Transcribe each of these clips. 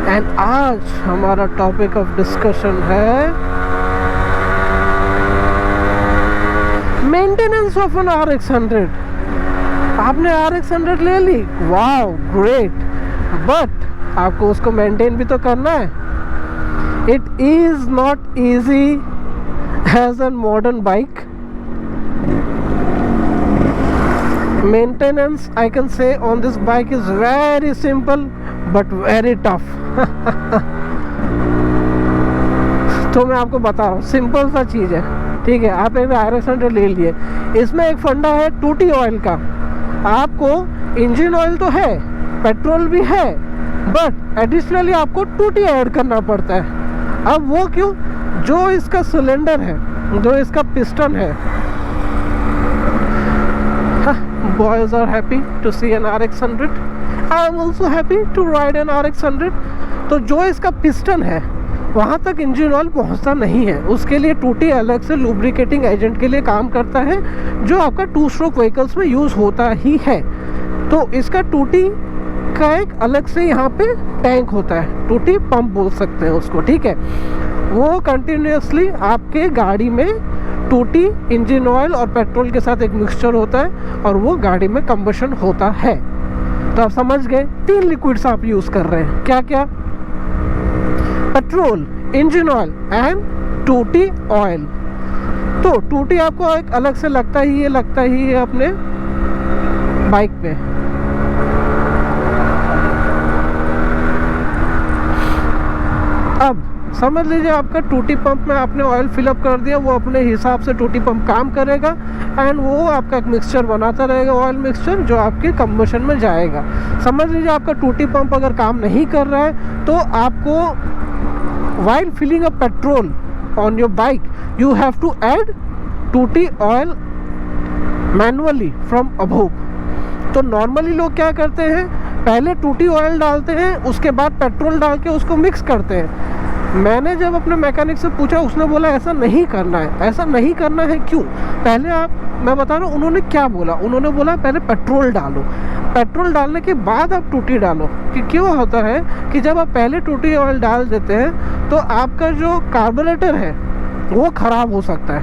And आज हमारा topic of discussion है मेंटेनेंस ऑफ एन RX 100। आपने RX 100 ले ली, वाओ ग्रेट, बट आपको उसको मेंटेन भी तो करना है। It is not easy as an modern bike. Maintenance I can say on this bike is very simple but very tough। तो मैं आपको बता रहा हूँ, सिंपल सा चीज़ है, ठीक है। आप एक RX 100 ले लिए, इसमें एक फंडा है 2T ऑयल का। आपको इंजन ऑयल तो है, पेट्रोल भी है, बट एडिशनली आपको 2T ऐड करना पड़ता है। अब वो क्यों? जो इसका सिलेंडर है, जो इसका पिस्टन है, boys are happy to see an RX 100। I am also happy to ride an RX 100। तो जो इसका पिस्टन है वहाँ तक इंजन ऑयल पहुँचता नहीं है, उसके लिए 2T अलग से लुब्रिकेटिंग एजेंट के लिए काम करता है, जो आपका 2 स्ट्रोक व्हीकल्स में यूज़ होता ही है। तो इसका 2T का एक अलग से यहाँ पे टैंक होता है, 2T पंप बोल सकते हैं उसको, ठीक है। वो कंटिन्यूसली आपके गाड़ी में 2T इंजन ऑयल और पेट्रोल के साथ एक मिक्सचर होता है और वो गाड़ी में कंबशन होता है। तो आप समझ गए, 3 लिक्विड्स आप यूज़ कर रहे हैं, क्या क्या? Petrol, engine oil and 2T oil. तो 2T आपको एक अलग से लगता ही है अपने बाइक पे। अब समझ लीजिए आपका 2T पंप में आपने ऑयल फिलअप कर दिया, वो अपने हिसाब से 2T पंप काम करेगा एंड वो आपका एक मिक्सचर बनाता रहेगा, ऑयल मिक्सचर, जो आपके कंबशन में जाएगा। समझ लीजिए आपका 2T पंप अगर काम नहीं कर रहा है तो आपको while filling up petrol on your bike you have to add 2T oil manually from above। तो नॉर्मली लोग क्या करते हैं, पहले 2T ऑयल डालते हैं, उसके बाद पेट्रोल डाल के उसको मिक्स करते हैं। मैंने जब अपने मैकेनिक से पूछा, उसने बोला ऐसा नहीं करना है। ऐसा नहीं करना है क्यों? पहले मैं बता रहा हूँ उन्होंने क्या बोला। उन्होंने बोला पहले पेट्रोल डालो, पेट्रोल डालने के बाद आप 2T डालो। कि क्यों होता है कि जब आप पहले 2T ऑयल डाल देते हैं तो आपका जो कार्बोरेटर है वो ख़राब हो सकता है,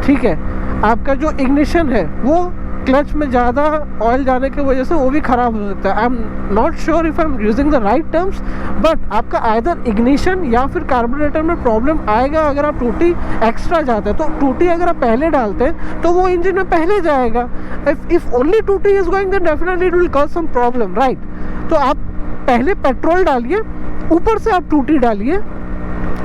ठीक है। आपका जो इग्निशन है वो क्लच में ज़्यादा ऑयल जाने की वजह से वो भी ख़राब हो सकता है। I am not sure if I am using the right terms, but आपका आइदर इग्निशन या फिर कार्बोरेटर में प्रॉब्लम आएगा अगर आप 2T एक्स्ट्रा जाते हैं। तो 2T अगर आप पहले डालते हैं तो वो इंजन में पहले जाएगा। If only 2T is going then definitely it will cause some problem, right. तो आप पहले पेट्रोल डालिए, ऊपर से आप 2T डालिए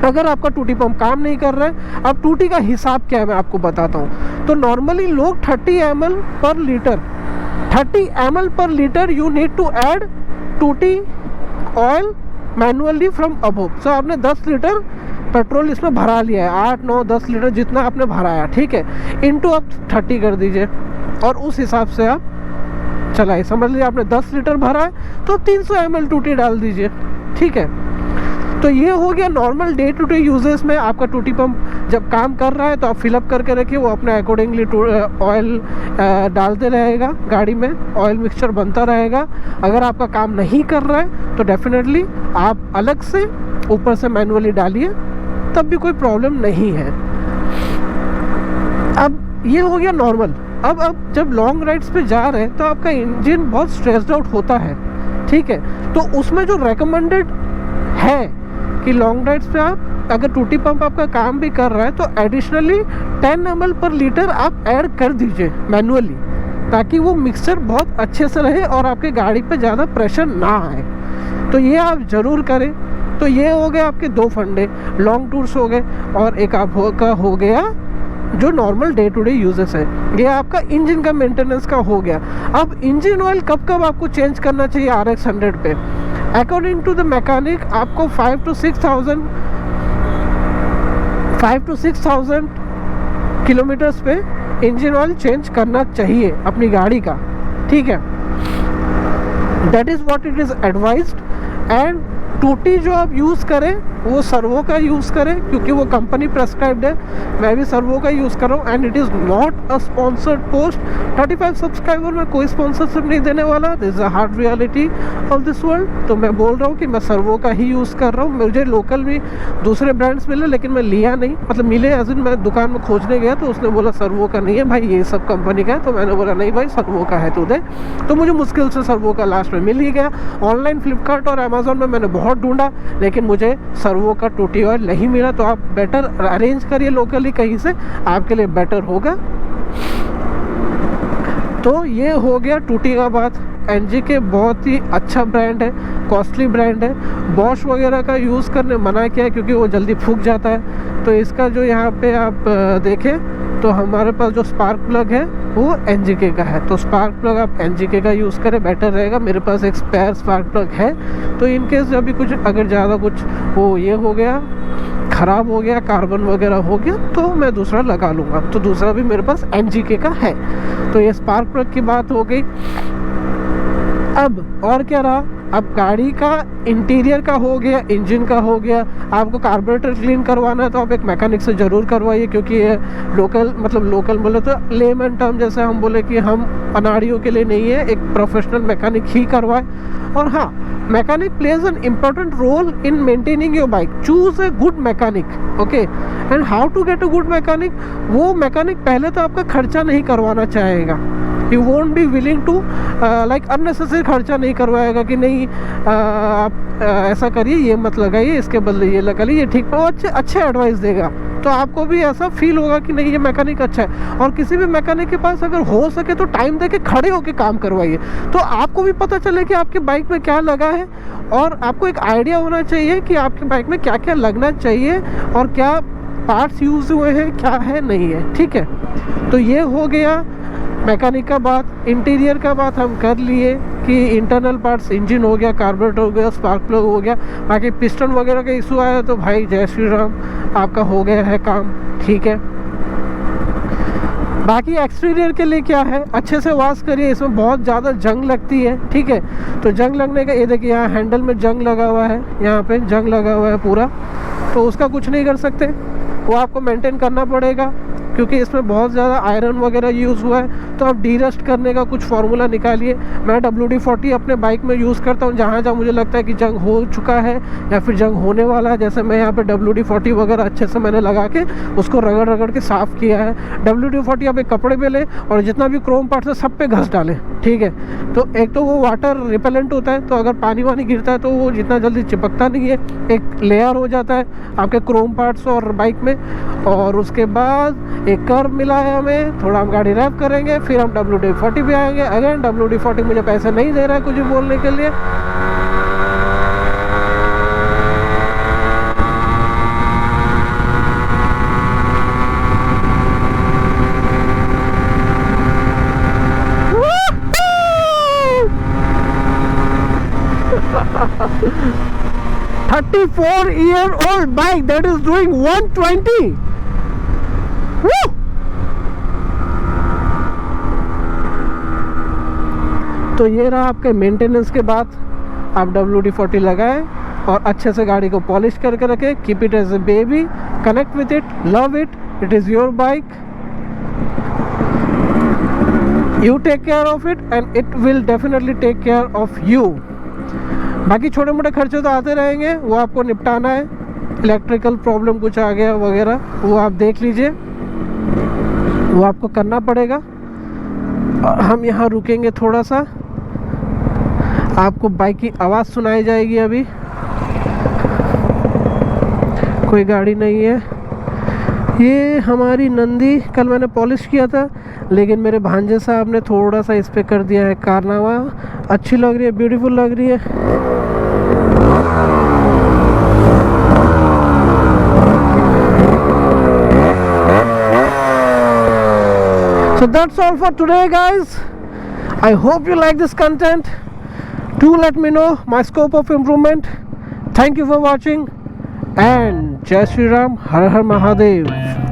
अगर आपका 2T पंप काम नहीं कर रहा है। अब 2T का हिसाब क्या है मैं आपको बताता हूँ। तो नॉर्मली लोग 30 ml पर लीटर, 30 ml पर litre you need to add 2T oil manually from above. So आपने 10 लीटर पेट्रोल इसमें भरा लिया है, 8, 9, 10 लीटर जितना आपने भराया, ठीक है, इनटू आप 30 कर दीजिए और उस हिसाब से आप चलाइए। समझ लीजिए आपने 10 लीटर भरा है तो 300 ml 2T डाल दीजिए, ठीक है। तो ये हो गया normal day to day uses में। आपका 2T पंप जब काम कर रहा है तो आप फिलअप करके रखिए, वो अपने अकॉर्डिंगली ऑयल डालते रहेगा, गाड़ी में ऑयल मिक्सचर बनता रहेगा। अगर आपका काम नहीं कर रहा है तो डेफिनेटली आप अलग से ऊपर से मैनुअली डालिए, तब भी कोई प्रॉब्लम नहीं है। अब ये हो गया नॉर्मल। अब जब लॉन्ग राइड्स पे जा रहे हैं तो आपका इंजन बहुत स्ट्रेस्ड आउट होता है, ठीक है। तो उसमें जो रेकमेंडेड है कि लॉन्ग राइड्स पे आप अगर 2T पंप आपका काम भी कर रहा है तो एडिशनली 10 ml पर लीटर आप ऐड कर दीजिए मैनुअली, ताकि वो मिक्सचर बहुत अच्छे से रहे और आपके गाड़ी पे ज़्यादा प्रेशर ना आए। तो ये आप ज़रूर करें। तो ये हो गए आपके 2 फंडे, लॉन्ग टूर्स हो गए और एक आपका हो गया जो normal day to day uses है। ये आपका इंजन का मेंटेनेंस का हो गया। अब इंजन ऑयल कब कब आपको चेंज करना चाहिए RX 100 पे? अकॉर्डिंग टू द मैकेनिक आपको 5 to 6,000 किलोमीटर्स पे इंजन ऑयल चेंज करना चाहिए अपनी गाड़ी का, ठीक है। That is what it is advised. And 2T जो आप यूज़ करें वो सर्वो का यूज़ करें, क्योंकि वो कंपनी प्रेस्क्राइब्ड है। मैं भी सर्वो का यूज़ कर रहा हूँ and it is not a sponsored post. 35 subscriber में कोई स्पॉन्सरशिप नहीं देने वाला, this is a hard reality of this world. तो मैं बोल रहा हूँ कि मैं सर्वो का ही यूज़ कर रहा हूँ। मुझे लोकल भी दूसरे ब्रांड्स मिले, लेकिन मैं लिया नहीं, मतलब मिले एज इन मैं दुकान में खोजने गया तो उसने बोला सर्वो का नहीं है भाई, ये सब कंपनी का है। तो मैंने बोला नहीं भाई, सर्वो का है तो दे। तो मुझे मुश्किल से सर्वो का लास्ट में मिल ही गया। ऑनलाइन फ्लिपकार्ट और अमेजोन में मैंने बहुत ढूंढा, लेकिन मुझे सर्वो का टूटी ऑयल नहीं मिला। तो आप बेटर अरेंज करिए लोकली कहीं से, आपके लिए बेटर होगा। तो ये हो गया टूटी का बात। एनजीके बहुत ही अच्छा ब्रांड है, कॉस्टली ब्रांड है। बॉश वगैरह का यूज़ करने मना किया है क्योंकि वो जल्दी फूक जाता है। तो इसका जो यहाँ पे आप देखें तो हमारे पास जो स्पार्क प्लग है वो एनजीके का है। तो स्पार्क प्लग आप एनजीके का यूज़ करें, बेटर रहेगा। मेरे पास एक स्पेयर स्पार्क प्लग है, तो इनकेस अभी कुछ अगर ज़्यादा कुछ वो ये हो गया, ख़राब हो गया, कार्बन वगैरह हो गया, तो मैं दूसरा लगा लूँगा। तो दूसरा भी मेरे पास एनजीके का है। तो ये स्पार्क प्लग की बात हो गई। अब और क्या रहा, अब गाड़ी का इंटीरियर का हो गया, इंजन का हो गया। आपको कार्बोरेटर क्लीन करवाना है तो आप एक मैकेनिक से ज़रूर करवाइए, क्योंकि ये लोकल बोले तो लेमन टर्म जैसे हम बोले कि हम अनाड़ियों के लिए नहीं है, एक प्रोफेशनल मैकेनिक ही करवाए। और हाँ, mechanic plays an important role in maintaining your bike. Choose a good mechanic, okay. And how to get a good mechanic, वो मैकेनिक पहले तो आपका खर्चा नहीं करवाना चाहेगा। You won't be willing to like unnecessary खर्चा नहीं करवाएगा कि नहीं आप ऐसा करिए, ये मत लगाइए, इसके बदले ये लगा लीजिए, ठीक है। वो अच्छे एडवाइस देगा, तो आपको भी ऐसा फील होगा कि नहीं ये मैकेनिक अच्छा है। और किसी भी मैकेनिक के पास अगर हो सके तो टाइम दे के खड़े होके काम करवाइए, तो आपको भी पता चले कि आपके बाइक में क्या लगा है, और आपको एक आइडिया होना चाहिए कि आपके बाइक में क्या क्या लगना चाहिए और क्या पार्ट्स यूज़ हुए हैं, क्या है नहीं है, ठीक है। तो ये हो गया मैकेनिक का बात। इंटीरियर का बात हम कर लिए कि इंटरनल पार्ट्स, इंजन हो गया, कार्बोरेटर हो गया, स्पार्क प्लग हो गया। बाकी पिस्टन वगैरह का इशू आया तो भाई जय श्री राम, आपका हो गया है काम, ठीक है। बाकी एक्सटीरियर के लिए क्या है, अच्छे से वॉश करिए, इसमें बहुत ज़्यादा जंग लगती है, ठीक है। तो जंग लगने का ये देखिए, यहाँ हैंडल में जंग लगा हुआ है, यहाँ पे जंग लगा हुआ है पूरा। तो उसका कुछ नहीं कर सकते, वो आपको मेंटेन करना पड़ेगा, क्योंकि इसमें बहुत ज़्यादा आयरन वगैरह यूज़ हुआ है। तो आप डीरस्ट करने का कुछ फार्मूला निकालिए। मैं WD-40 अपने बाइक में यूज़ करता हूँ, जहाँ जहाँ मुझे लगता है कि जंग हो चुका है या फिर जंग होने वाला है। जैसे मैं यहाँ पे WD-40 वगैरह अच्छे से मैंने लगा के उसको रगड़ रगड़ के साफ़ किया है। WD-40 आप एक कपड़े पे लें और जितना भी क्रोम पार्ट्स है सब पे घस डालें, ठीक है। तो एक तो वो वाटर रिपेलेंट होता है, तो अगर पानी वानी गिरता है तो वो जितना जल्दी चिपकता नहीं है, एक लेयर हो जाता है आपके क्रोम पार्ट्स और बाइक में। और उसके बाद एक कर्व मिला है हमें, थोड़ा हम गाड़ी रैप करेंगे, फिर हम WD-40 पे आएंगे। अगेन WD-40 मुझे पैसे नहीं दे रहा है कुछ भी बोलने के लिए। "34-year-old bike that is doing 120." Woo! तो ये रहा आपके मेंटेनेंस के बाद। आप WD-40 लगाएं और अच्छे से गाड़ी को पॉलिश करके रखें। Keep it as a baby, connect with it, love it, it is your bike, you take care of it and it will definitely take care of you. बाकी छोटे मोटे खर्चे तो आते रहेंगे, वो आपको निपटाना है। इलेक्ट्रिकल प्रॉब्लम कुछ आ गया वगैरह, वो आप देख लीजिए, वो आपको करना पड़ेगा। हम यहाँ रुकेंगे थोड़ा सा, आपको बाइक की आवाज़ सुनाई जाएगी। अभी कोई गाड़ी नहीं है। ये हमारी नंदी, कल मैंने पॉलिश किया था, लेकिन मेरे भांजे साहब ने थोड़ा सा इस पे कर दिया है कारनामा। अच्छी लग रही है, ब्यूटीफुल लग रही है। So that's all for today, guys. I hope you like this content. Do let me know my scope of improvement. Thank you for watching and Jai Shri Ram, Har Har Mahadev.